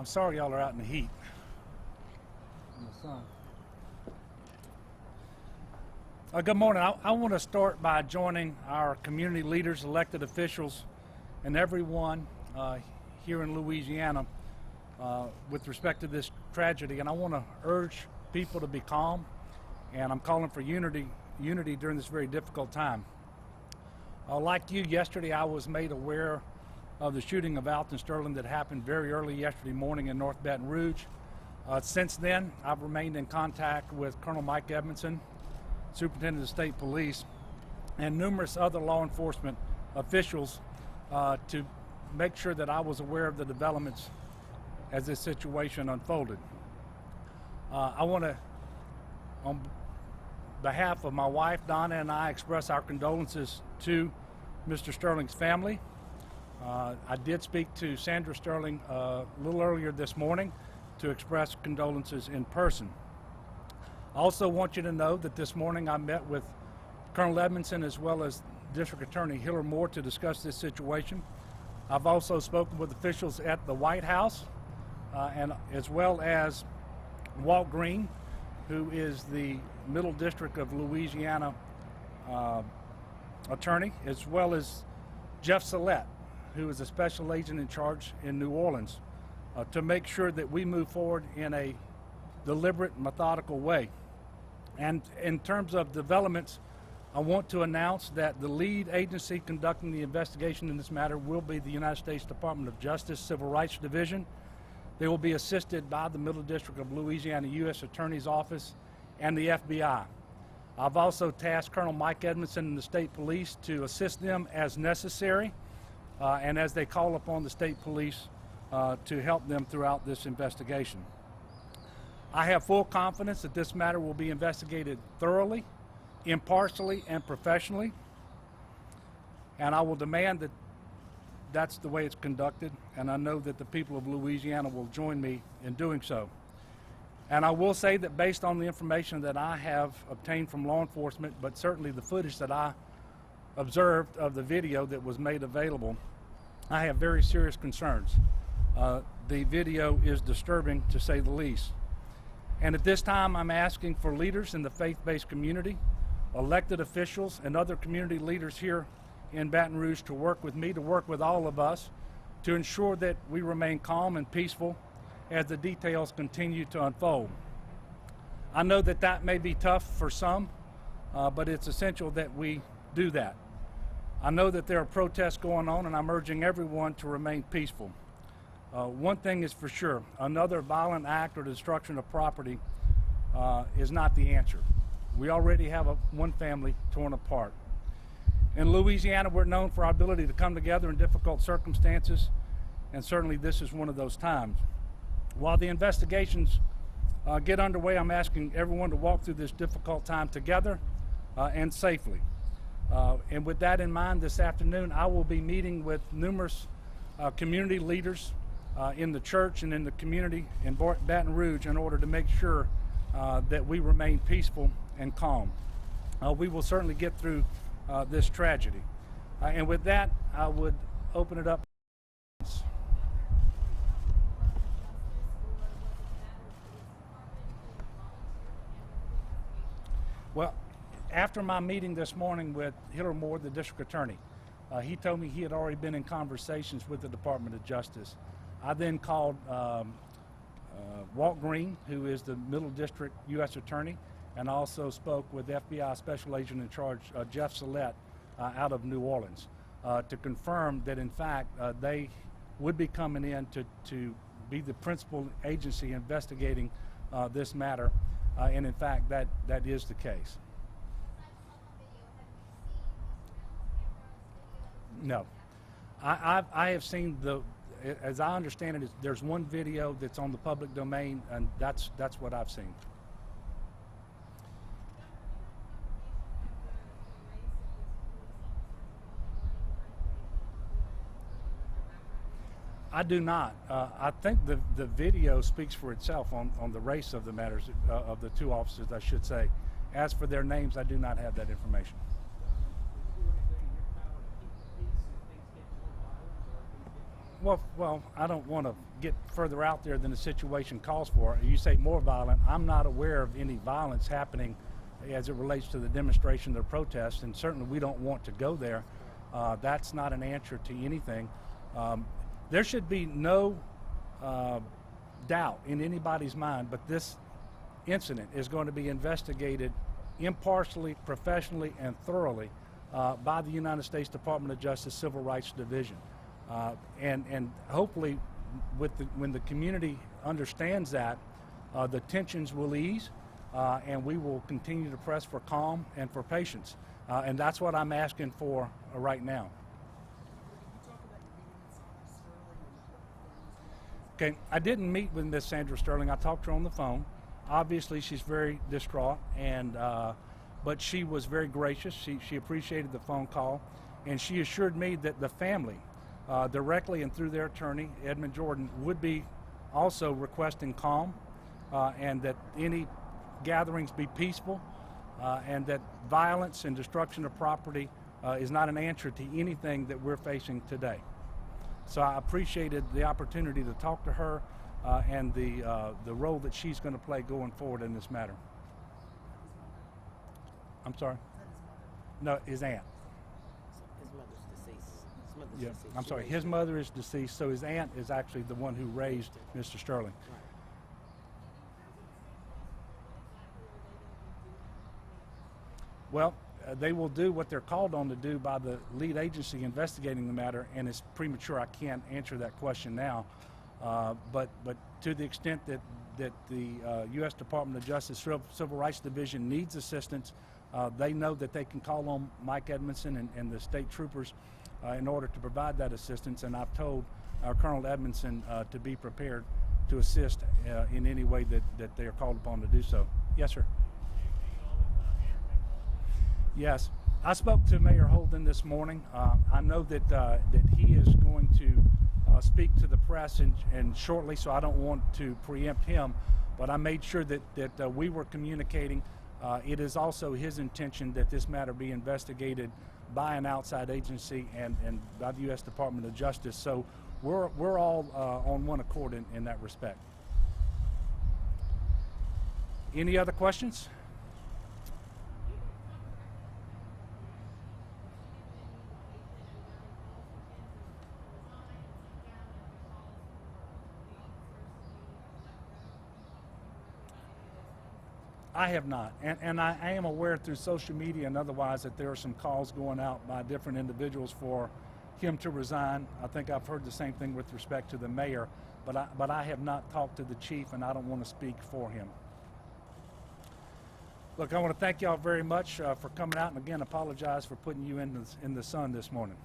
I'm sorry y'all are out in the heat in the sun. Good morning. I want to start by joining our community leaders, elected officials, and everyone here in Louisiana with respect to this tragedy. And I want to urge people to be calm, and I'm calling for unity during this very difficult time. Like you, yesterday I was made aware of the shooting of Alton Sterling that happened very early yesterday morning in North Baton Rouge. Since then, I've remained in contact with Colonel Mike Edmondson, Superintendent of State Police, and numerous other law enforcement officials to make sure that I was aware of the developments as this situation unfolded. I want to, on behalf of my wife, Donna, and I, express our condolences to Mr. Sterling's family. I did speak to Sandra Sterling a little earlier this morning to express condolences in person. I also want you to know that this morning I met with Colonel Edmondson as well as District Attorney Hiller Moore to discuss this situation. I've also spoken with officials at the White House and as well as Walt Green, who is the Middle District of Louisiana attorney, as well as Jeff Sillett, who is a special agent in charge in New Orleans, to make sure that we move forward in a deliberate, methodical way. And in terms of developments, I want to announce that the lead agency conducting the investigation in this matter will be the United States Department of Justice Civil Rights Division. They will be assisted by the Middle District of Louisiana U.S. Attorney's Office and the FBI. I've also tasked Colonel Mike Edmondson and the State Police to assist them as necessary and as they call upon the State Police to help them throughout this investigation. I have full confidence that this matter will be investigated thoroughly, impartially, and professionally, and I will demand that that's the way it's conducted, and I know that the people of Louisiana will join me in doing so. And I will say that based on the information that I have obtained from law enforcement, but certainly the footage that I observed of the video that was made available, I have very serious concerns. The video is disturbing, to say the least. And at this time, I'm asking for leaders in the faith-based community, elected officials, and other community leaders here in Baton Rouge to work with me, to work with all of us, to ensure that we remain calm and peaceful as the details continue to unfold. I know that that may be tough for some, but it's essential that we do that. I know that there are protests going on, and I'm urging everyone to remain peaceful. One thing is for sure, another violent act or destruction of property is not the answer. We already have one family torn apart. In Louisiana, we're known for our ability to come together in difficult circumstances, and certainly this is one of those times. While the investigations get underway, I'm asking everyone to walk through this difficult time together and safely. And with that in mind, this afternoon, I will be meeting with numerous community leaders in the church and in the community in Baton Rouge in order to make sure that we remain peaceful and calm. We will certainly get through this tragedy. And with that, I would open it up. Well, after my meeting this morning with Hiller Moore, the district attorney, he told me he had already been in conversations with the Department of Justice. I then called Walt Green, who is the Middle District U.S. Attorney, and also spoke with FBI Special Agent in Charge, Jeff Sillett, out of New Orleans, to confirm that in fact they would be coming in to be the principal agency investigating this matter, and in fact that is the case. No, I have seen as I understand it, there's one video that's on the public domain, and that's what I've seen. I do not. I think the video speaks for itself on the race of the matters of the two officers, I should say. As for their names, I do not have that information. Well, I don't want to get further out there than the situation calls for. You say more violent. I'm not aware of any violence happening as it relates to the demonstration or protest, and certainly we don't want to go there. That's not an answer to anything. There should be no doubt in anybody's mind, but this incident is going to be investigated impartially, professionally, and thoroughly by the United States Department of Justice Civil Rights Division. And hopefully, when the community understands that, the tensions will ease, and we will continue to press for calm and for patience. And that's what I'm asking for right now. Okay, I didn't meet with Miss Sandra Sterling. I talked to her on the phone. Obviously, she's very distraught, and but she was very gracious. She appreciated the phone call, and she assured me that the family, directly and through their attorney, Edmund Jordan, would be also requesting calm, and that any gatherings be peaceful, and that violence and destruction of property is not an answer to anything that we're facing today. So I appreciated the opportunity to talk to her and the role that she's going to play going forward in this matter. I'm sorry? No, his aunt. His mother's deceased. His mother's Yeah, deceased. I'm She sorry. raised His him. mother is deceased, so his aunt is actually the one who raised Mr. Sterling. Right. Well, they will do what they're called on to do by the lead agency investigating the matter, and it's premature. I can't answer that question now. But to the extent that the U.S. Department of Justice Civil Rights Division needs assistance, they know that they can call on Mike Edmondson and the state troopers in order to provide that assistance. And I've told Colonel Edmondson to be prepared to assist in any way that they are called upon to do so. Yes, sir. Yes, I spoke to Mayor Holden this morning. I know that he is going to speak to the press and shortly, so I don't want to preempt him. But I made sure that we were communicating. It is also his intention that this matter be investigated by an outside agency and by the U.S. Department of Justice. So we're all on one accord in that respect. Any other questions? I have not, and I am aware through social media and otherwise that there are some calls going out by different individuals for him to resign. I think I've heard the same thing with respect to the mayor, but I have not talked to the chief, and I don't want to speak for him. Look, I want to thank y'all very much for coming out, and again, apologize for putting you in the sun this morning.